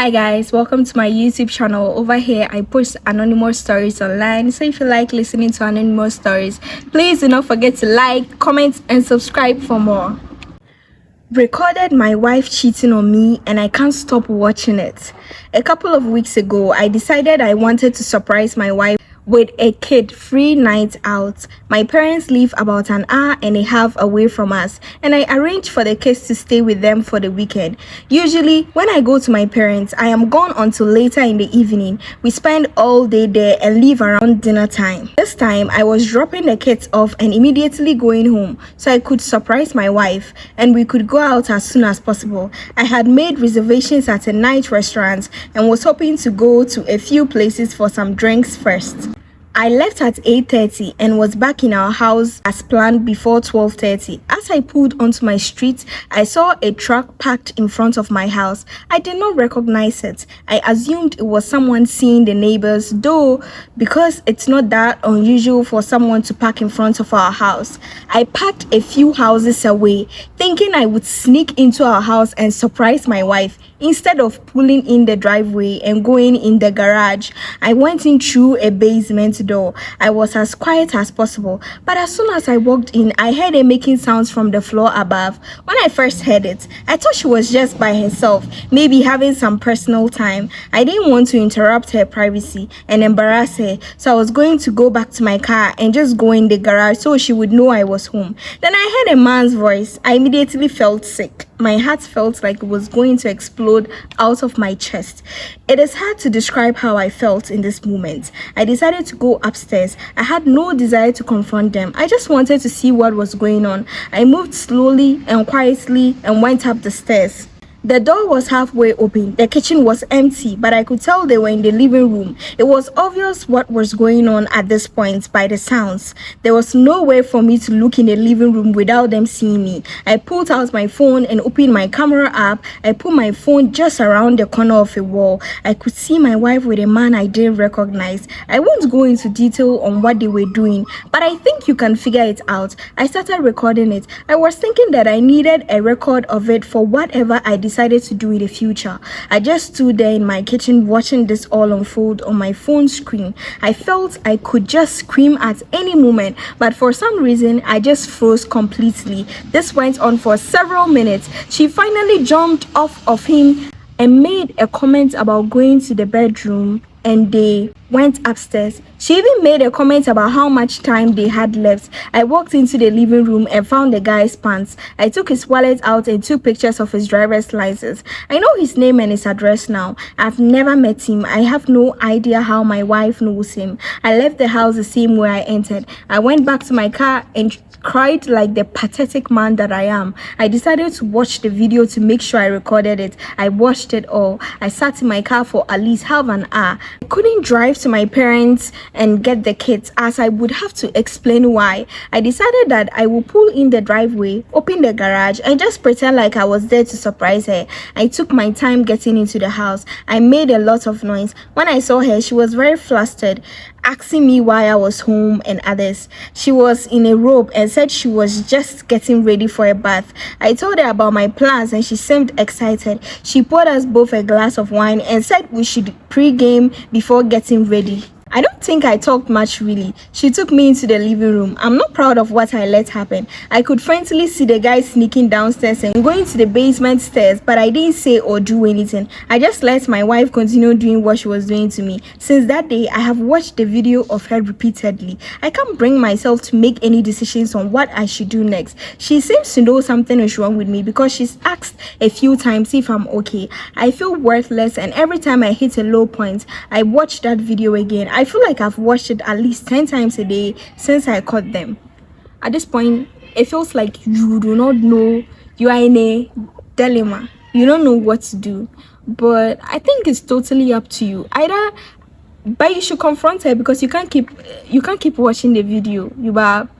Hi guys, welcome to my YouTube channel. Over here I post anonymous stories online, so if you like listening to anonymous stories, please do not forget to like, comment and subscribe for more. Recorded my wife cheating on me and I can't stop watching it. A couple of weeks ago I decided I wanted to surprise my wife with a kid-free night out. My parents live about an hour and a half away from us, and I arranged for the kids to stay with them for the weekend. Usually when I go to my parents, I am gone until later in the evening. We spend all day there and leave around dinner time. This time I was dropping the kids off and immediately going home so I could surprise my wife and we could go out as soon as possible. I had made reservations at a night restaurant and was hoping to go to a few places for some drinks first. I left at 8:30 and was back in our house as planned before 12:30. As I pulled onto my street, I saw a truck parked in front of my house. I did not recognize it. I assumed it was someone seeing the neighbors, though because it's not that unusual for someone to park in front of our house. I parked a few houses away, thinking I would sneak into our house and surprise my wife. Instead of pulling in the driveway and going in the garage, I went in through a basement door. I was as quiet as possible, but as soon as I walked in, I heard her making sounds from the floor above. When I first heard it, I thought she was just by herself, maybe having some personal time. I didn't want to interrupt her privacy and embarrass her, so I was going to go back to my car and just go in the garage so she would know I was home. Then I heard a man's voice. I immediately felt sick. My heart felt like it was going to explode out of my chest. It is hard to describe how I felt in this moment. I decided to go upstairs. I had no desire to confront them. I just wanted to see what was going on. I moved slowly and quietly and went up the stairs. The door was halfway open. The kitchen was empty, but I could tell they were in the living room. It was obvious what was going on at this point by the sounds. There was no way for me to look in the living room without them seeing me. I pulled out my phone and opened my camera app. I put my phone just around the corner of a wall. I could see my wife with a man I didn't recognize. I won't go into detail on what they were doing, but I think you can figure it out. I started recording it. I was thinking that I needed a record of it for whatever I decided to do in the future. I just stood there in my kitchen watching this all unfold on my phone screen. I felt I could just scream at any moment, but for some reason I just froze completely. This went on for several minutes. She finally jumped off of him and made a comment about going to the bedroom, and they went upstairs. She even made a comment about how much time they had left. I walked into the living room and found the guy's pants. I took his wallet out and took pictures of his driver's license. I know his name and his address now. I've never met him. I have no idea how my wife knows him. I left the house the same way I entered. I went back to my car and cried like the pathetic man that I am. I decided to watch the video to make sure I recorded it. I watched it all. I sat in my car for at least half an hour. I couldn't drive to my parents and get the kids as I would have to explain why. I decided that I would pull in the driveway, open the garage and just pretend like I was there to surprise her. I took my time getting into the house. I made a lot of noise. When I saw her, she was very flustered, asking me why I was home and others. She was in a robe and said she was just getting ready for a bath. I told her about my plans and she seemed excited. She poured us both a glass of wine and said we should pre-game before getting ready. I don't think I talked much really. She took me into the living room. I'm not proud of what I let happen. I could faintly see the guy sneaking downstairs and going to the basement stairs, but I didn't say or do anything. I just let my wife continue doing what she was doing to me. Since that day, I have watched the video of her repeatedly. I can't bring myself to make any decisions on what I should do next. She seems to know something is wrong with me because she's asked a few times if I'm okay. I feel worthless, and every time I hit a low point, I watch that video again. I feel like I've watched it at least 10 times a day since I caught them. At this point, it feels like you do not know. You are in a dilemma. You don't know what to do. But I think it's totally up to you. But you should confront her because you can't keep watching the video.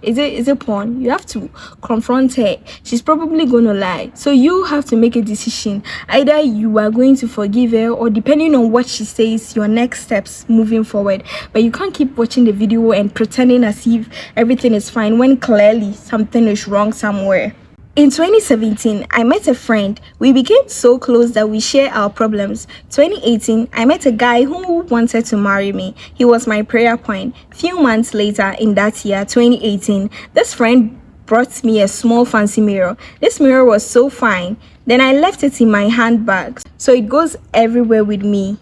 Is it porn? You have to confront her. She's probably gonna lie. So you have to make a decision. Either you are going to forgive her, or depending on what she says, your next steps moving forward. But you can't keep watching the video and pretending as if everything is fine when clearly something is wrong somewhere. In 2017, I met a friend. We became so close that we share our problems. 2018, I met a guy who wanted to marry me. He was my prayer point. Few months later in that year, 2018, this friend brought me a small fancy mirror. This mirror was so fine. Then I left it in my handbag, so it goes everywhere with me.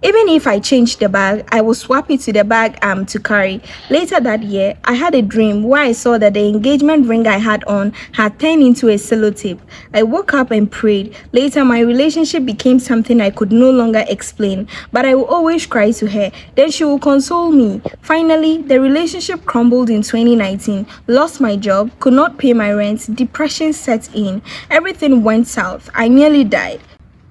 Even if I change the bag, I will swap it to the bag to carry. Later that year, I had a dream where I saw that the engagement ring I had on had turned into a sellotape. I woke up and prayed. Later, my relationship became something I could no longer explain, but I will always cry to her. Then she will console me. Finally, the relationship crumbled in 2019. Lost my job, could not pay my rent, depression set in. Everything went south. I nearly died.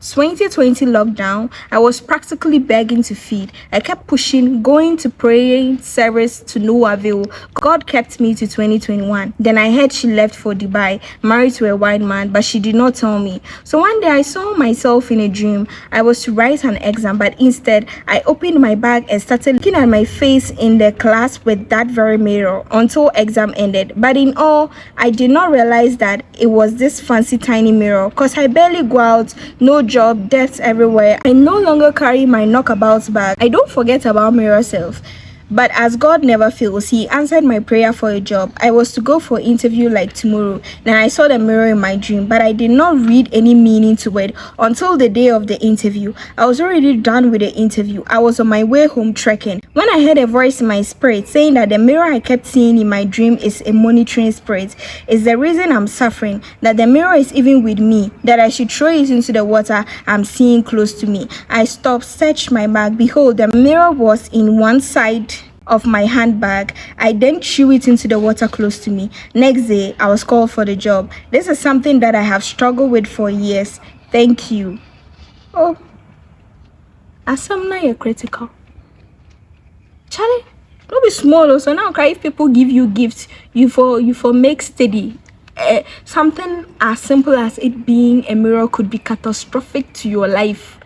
2020 lockdown, I was practically begging to feed. I kept pushing, going to praying service to no avail. God kept me to 2021. Then I heard she left for Dubai, married to a white man, but she did not tell me. So one day I saw myself in a dream. I was to write an exam, but instead I opened my bag and started looking at my face in the class with that very mirror until exam ended. But in all, I did not realize that it was this fancy tiny mirror, cause I barely go out, no job, debts everywhere. I no longer carry my knockabout bag. I don't forget about mirror self. But as God never fails, He answered my prayer for a job. I was to go for interview like tomorrow. Then I saw the mirror in my dream, but I did not read any meaning to it until the day of the interview. I was already done with the interview. I was on my way home trekking when I heard a voice in my spirit saying that the mirror I kept seeing in my dream is a monitoring spirit. It's the reason I'm suffering, that the mirror is even with me, that I should throw it into the water I'm seeing close to me. I stopped, searched my bag. Behold, the mirror was in one side of my handbag. I then threw it into the water close to me. Next day, I was called for the job. This is something that I have struggled with for years. Thank you. Oh, Asamna, you're critical. Charlie, don't be small. So now, cry if people give you gifts, you for make steady. Something as simple as it being a mirror could be catastrophic to your life.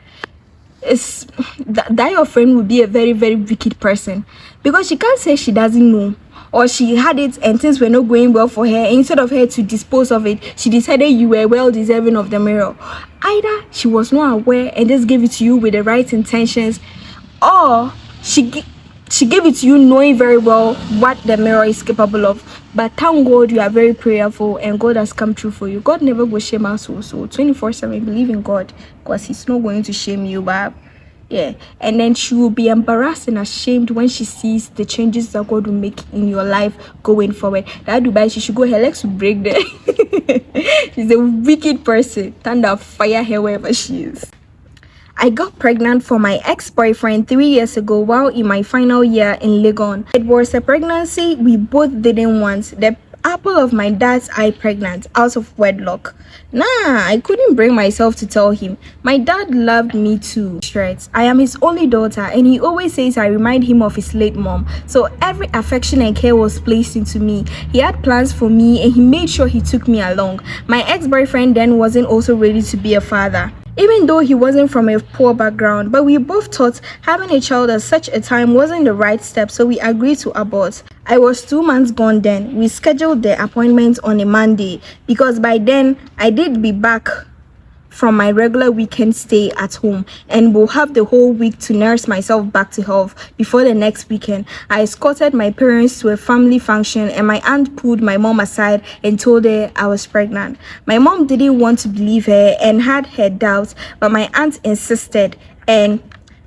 Is that your friend would be a very, very wicked person, because she can't say she doesn't know, or she had it and things were not going well for her. Instead of her to dispose of it, she decided you were well deserving of the mirror. Either she was not aware and just gave it to you with the right intentions, or she gave it to you knowing very well what the mirror is capable of. But thank God you are very prayerful and God has come true for you. God never will shame us. So 24/7 believe in God, because He's not going to shame you, but yeah. And then she will be embarrassed and ashamed when she sees the changes that God will make in your life going forward. That Dubai, she should go, her legs will break there. She's a wicked person. Thunder, fire her wherever she is. I got pregnant for my ex-boyfriend 3 years ago while in my final year in Legon. It was a pregnancy we both didn't want. The apple of my dad's eye, pregnant out of wedlock. I couldn't bring myself to tell him. My dad loved me too. I am his only daughter and he always says I remind him of his late mom. So every affection and care was placed into me. He had plans for me and he made sure he took me along. My ex-boyfriend then wasn't also ready to be a father, even though he wasn't from a poor background, but we both thought having a child at such a time wasn't the right step, so we agreed to abort. I was 2 months gone then. We scheduled the appointment on a Monday because by then I did be back from my regular weekend stay at home and will have the whole week to nurse myself back to health before the next weekend. I escorted my parents to a family function and my aunt pulled my mom aside and told her I was pregnant. My mom didn't want to believe her and had her doubts, but my aunt insisted and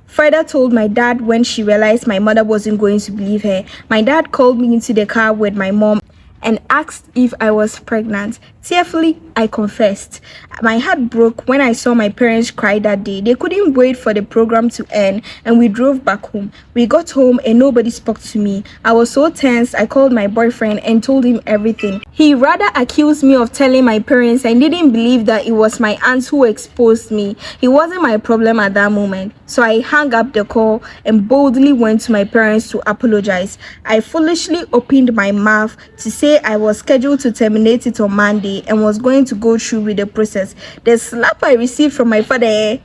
further told my dad when she realized my mother wasn't going to believe her. My dad called me into the car with my mom and asked if I was pregnant. Tearfully, I confessed. My heart broke when I saw my parents cry that day. They couldn't wait for the program to end and we drove back home. We got home and nobody spoke to me. I was so tense, I called my boyfriend and told him everything. He rather accused me of telling my parents and didn't believe that it was my aunt who exposed me. He wasn't my problem at that moment. So I hung up the call and boldly went to my parents to apologize. I foolishly opened my mouth to say I was scheduled to terminate it on Monday and was going to go through with the process. The slap I received from my father,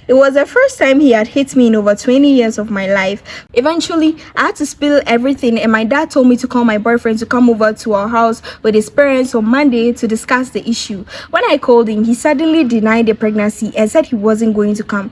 It was the first time he had hit me in over 20 years of my life. Eventually, I had to spill everything, and my dad told me to call my boyfriend to come over to our house with his parents on Monday to discuss the issue. When I called him, he suddenly denied the pregnancy and said he wasn't going to come.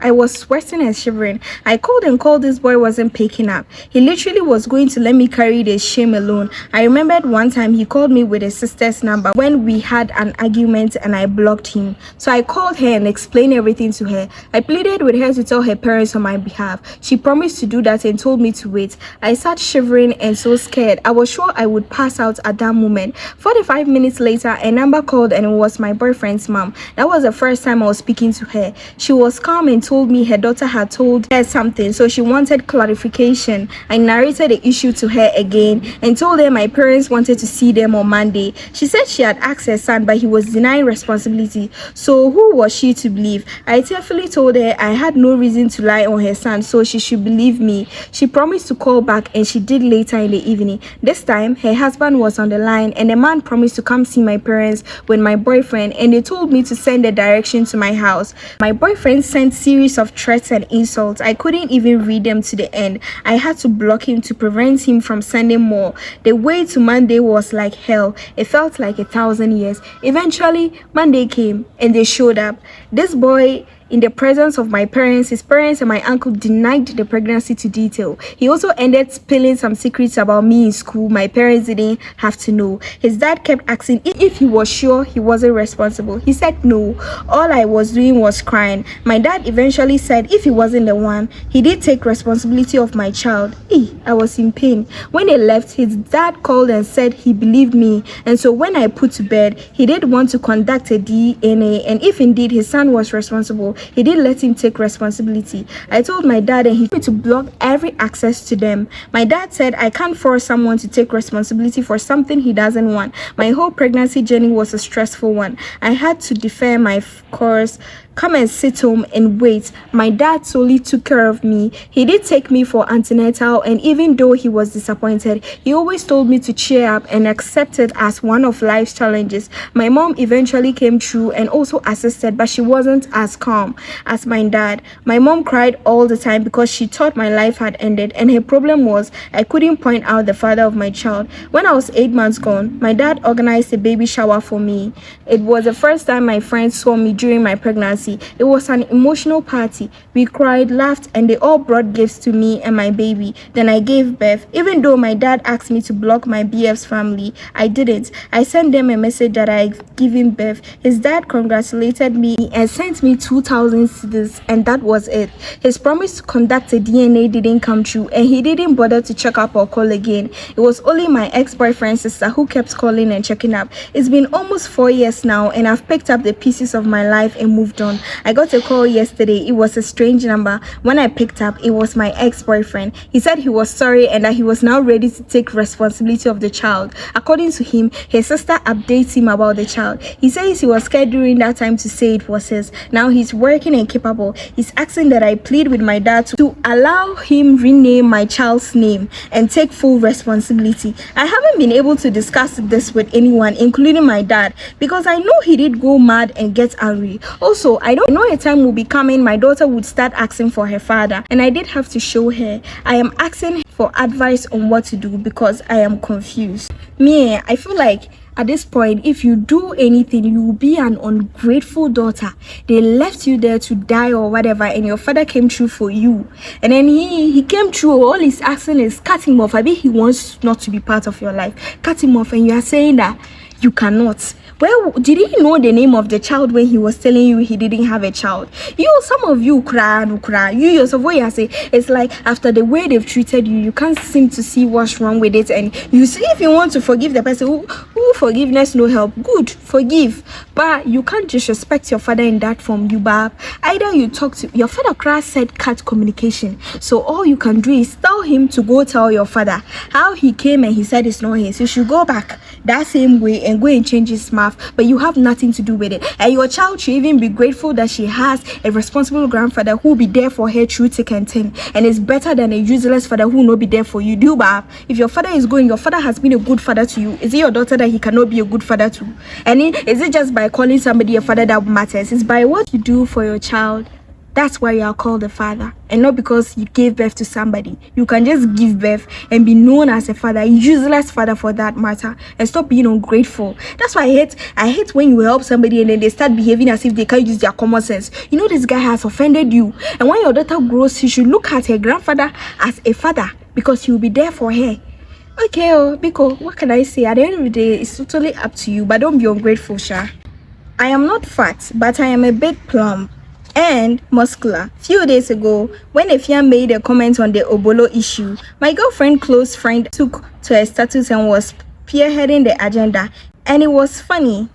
I was sweating and shivering. I called and called, this boy wasn't picking up. He literally was going to let me carry the shame alone. I remembered one time he called me with his sister's number when we had an argument and I blocked him. So I called her and explained everything to her. I pleaded with her to tell her parents on my behalf. She promised to do that and told me to wait. I sat shivering and so scared. I was sure I would pass out at that moment. 45 minutes later, a number called and it was my boyfriend's mom. That was the first time I was speaking to her. She was calm and told me her daughter had told her something, so she wanted clarification. I narrated the issue to her again and told her my parents wanted to see them on Monday. She said she had asked her son, but he was denying responsibility. So who was she to believe? I tearfully told her I had no reason to lie on her son, so she should believe me. She promised to call back and she did later in the evening. This time, her husband was on the line and the man promised to come see my parents with my boyfriend, and they told me to send a direction to my house. My boyfriend sent series of threats and insults. I couldn't even read them to the end. I had to block him to prevent him from sending more. The way to Monday was like hell. It felt like 1,000 years. Eventually, Monday came and they showed up. This boy, in the presence of my parents, his parents and my uncle, denied the pregnancy to detail. He also ended spilling some secrets about me in school. My parents didn't have to know. His dad kept asking if he was sure he wasn't responsible. He said no. All I was doing was crying. My dad eventually said if he wasn't the one, he did take responsibility of my child. I was in pain. When they left, his dad called and said he believed me. And so when I put to bed, he did want to conduct a DNA, and if indeed his son was responsible, he didn't let him take responsibility. I told my dad and he told me to block every access to them. My dad said I can't force someone to take responsibility for something he doesn't want. My whole pregnancy journey was a stressful one. I had to defer my course, come and sit home and wait. My dad solely took care of me. He did take me for antenatal, and even though he was disappointed, he always told me to cheer up and accept it as one of life's challenges. My mom eventually came through and also assisted, but she wasn't as calm as my dad. My mom cried all the time because she thought my life had ended, and her problem was I couldn't point out the father of my child. When I was 8 months gone, my dad organized a baby shower for me. It was the first time my friends saw me during my pregnancy. It was an emotional party. We cried, laughed, and they all brought gifts to me and my baby. Then I gave birth. Even though my dad asked me to block my BF's family, I didn't. I sent them a message that I had given birth. His dad congratulated me and sent me 2,000 cedis, and that was it. His promise to conduct a DNA didn't come true, and he didn't bother to check up or call again. It was only my ex-boyfriend's sister who kept calling and checking up. It's been almost 4 years now, and I've picked up the pieces of my life and moved on. I got a call yesterday. It was a strange number. When I picked up, it was my ex-boyfriend. He said he was sorry and that he was now ready to take responsibility of the child. According to him, his sister updates him about the child. He says he was scared during that time to say it was his. Now he's working and capable. He's asking that I plead with my dad to allow him rename my child's name and take full responsibility. I haven't been able to discuss this with anyone, including my dad, because I know he did go mad and get angry. Also, I know a time will be coming my daughter would start asking for her father, and I did have to show her. I am asking for advice on what to do because I am confused. I feel like at this point, if you do anything, you will be an ungrateful daughter. They left you there to die or whatever, and your father came through for you. And then he came through. All he's asking is cut him off. I mean, he wants not to be part of your life. Cut him off, and you are saying that you cannot. Well, did he know the name of the child when he was telling you he didn't have a child? Some of you cry. You yourself, what you say, it's like after the way they've treated you, you can't seem to see what's wrong with it. And you see, if you want to forgive the person who forgiveness no help, good, forgive. But you can't disrespect your father in that form, you bab. Either you talk to your father, Crash said cut communication. So all you can do is tell him to go tell your father how he came and he said it's not his. You should go back that same way and go and change his mouth, but you have nothing to do with it. And your child should even be grateful that she has a responsible grandfather who will be there for her through thick and thin. And it's better than a useless father who will not be there for you. Do bab. If your father is going, your father has been a good father to you. Is it your daughter that he cannot be a good father to? And is it just by calling somebody a father that matters? It's by what you do for your child. That's why you are called a father, and not because you gave birth to somebody. You can just give birth and be known as a father, a useless father for that matter, and stop being ungrateful. That's why I hate when you help somebody and then they start behaving as if they can't use their common sense. You know this guy has offended you, and when your daughter grows, you should look at her grandfather as a father because he will be there for her. Okay, Biko, what can I say? At the end of the day, it's totally up to you, but don't be ungrateful, Sha. I am not fat, but I am a bit plump and muscular. Few days ago, when Efia made a comment on the Obolo issue, my girlfriend close friend took to her status and was spearheading the agenda, and it was funny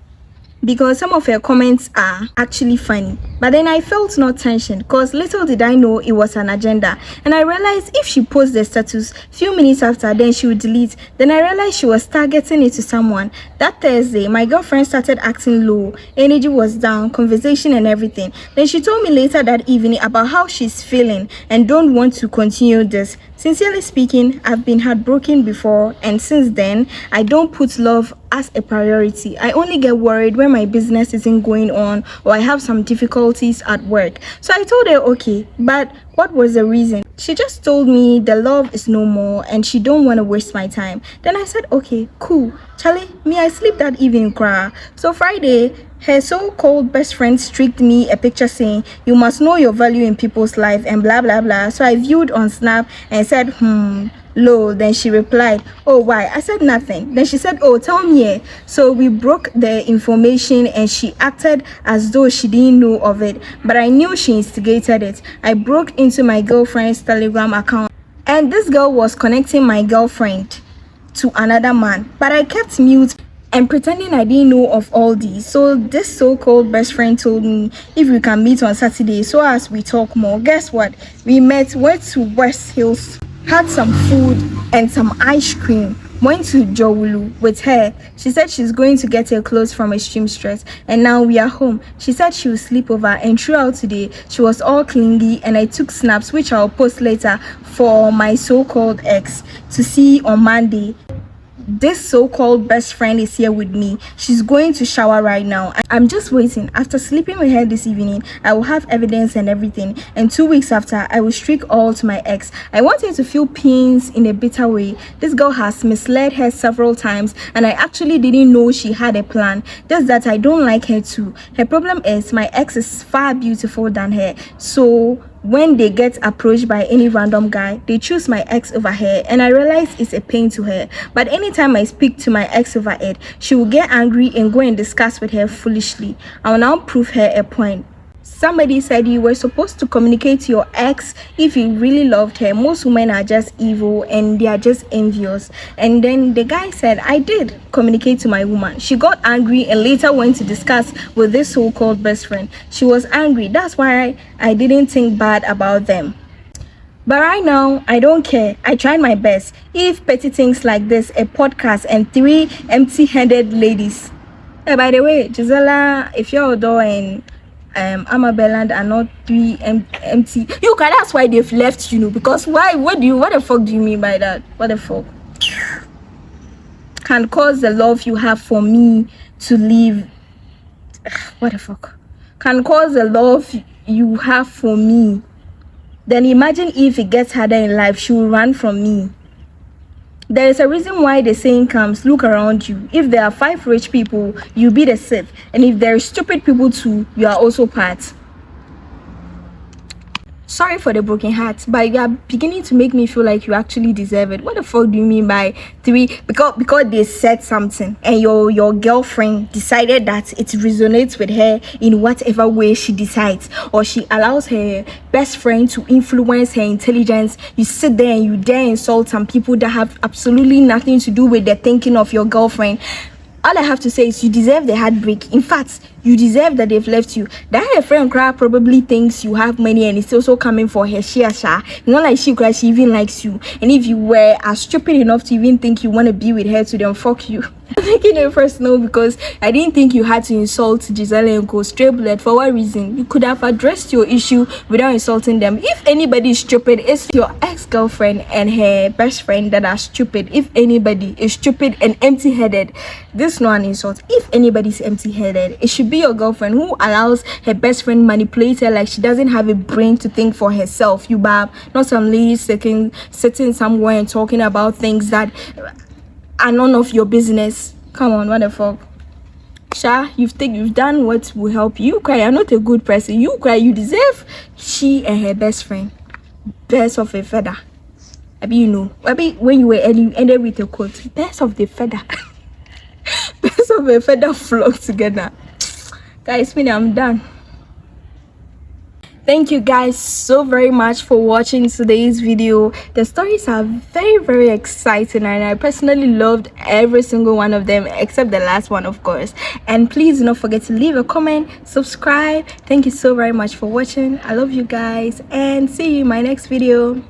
because some of her comments are actually funny. But then I felt no tension because little did I know it was an agenda. And I realized if she posts the status, few minutes after, then she would delete. Then I realized she was targeting it to someone. That Thursday, my girlfriend started acting low. Energy was down, conversation and everything. Then she told me later that evening about how she's feeling and don't want to continue this. Sincerely speaking, I've been heartbroken before, and since then, I don't put love as a priority. I only get worried when my business isn't going on or I have some difficulties at work. So I told her, okay, but what was the reason? She just told me the love is no more and she don't want to waste my time. Then I said, okay, cool. Charlie, me, I sleep that evening, cry. So Friday, her so-called best friend streaked me a picture saying, you must know your value in people's life and blah, blah, blah. So I viewed on Snap and said, low. Then she replied, oh, why? I said nothing. Then she said, oh, tell me. So we broke the information and she acted as though she didn't know of it. But I knew she instigated it. I broke into my girlfriend's Telegram account and this girl was connecting my girlfriend to another man. But I kept mute and pretending I didn't know of all these. So this so-called best friend told me if we can meet on Saturday so as we talk more. Guess what? We met, went to West Hills, had some food and some ice cream, went to Jowulu with her. She said she's going to get her clothes from Extreme Stress, and now we are home. She said she will sleep over, and throughout today she was all clingy, and I took snaps which I'll post later for my so-called ex to see on Monday. This so-called best friend is here with me. She's going to shower right now. I'm just waiting. After sleeping with her this evening, I will have evidence and everything. And 2 weeks after, I will streak all to my ex. I want her to feel pains in a bitter way. This girl has misled her several times, and I actually didn't know she had a plan. Just that I don't like her too. Her problem is my ex is far beautiful than her. So when they get approached by any random guy, they choose my ex over her, and I realize it's a pain to her. But anytime I speak to my ex over it, she will get angry and go and discuss with her foolishly. I will now prove her a point. Somebody said you were supposed to communicate to your ex if you really loved her. Most women are just evil and they are just envious. And then the guy said, I did communicate to my woman. She got angry and later went to discuss with this so-called best friend. She was angry. That's why I didn't think bad about them. But right now, I don't care. I tried my best. If petty things like this, a podcast, and 3 empty-handed ladies. By the way, Gisela, if you're doing Amabeland are not 3 empty. You can. That's why they've left, because why? What the fuck do you mean by that? What the fuck? Can cause the love you have for me to leave. What the fuck? Can cause the love you have for me. Then imagine if it gets harder in life, she will run from me. There is a reason why the saying comes, look around you. If there are 5 rich people, you be the 6th. And if there are stupid people too, you are also part. Sorry for the broken heart, but you are beginning to make me feel like you actually deserve it. What the fuck do you mean by 3? Because they said something and your girlfriend decided that it resonates with her in whatever way she decides, or she allows her best friend to influence her intelligence. You sit there and you dare insult some people that have absolutely nothing to do with the thinking of your girlfriend. All I have to say is you deserve the heartbreak. In fact, you deserve that they've left you. That her friend Cry probably thinks you have money and it's also coming for her share. Not like she even likes you. And if you were as stupid enough to even think you want to be with her, to then fuck you. I'm making it personal because I didn't think you had to insult Giselle and go straight bullet. For what reason? You could have addressed your issue without insulting them. If anybody is stupid, it's your ex-girlfriend and her best friend that are stupid. If anybody is stupid and empty-headed, this is not an insult. If anybody is empty-headed, it should be be your girlfriend who allows her best friend manipulate her like she doesn't have a brain to think for herself. You bab, not some lady sitting somewhere and talking about things that are none of your business. Come on, what the fuck? Sha, you've done what will help you. Cry, you're not a good person. You cry, you deserve she and her best friend. Best of a feather. You know, when you were ended with a quote, best of the feather. Best of a feather flock together. Guys, I'm done. Thank you guys so very much for watching today's video. The stories are very exciting and I personally loved every single one of them except the last one, of course. And please do not forget to leave a comment, subscribe. Thank you so very much for watching. I love you guys and see you in my next video.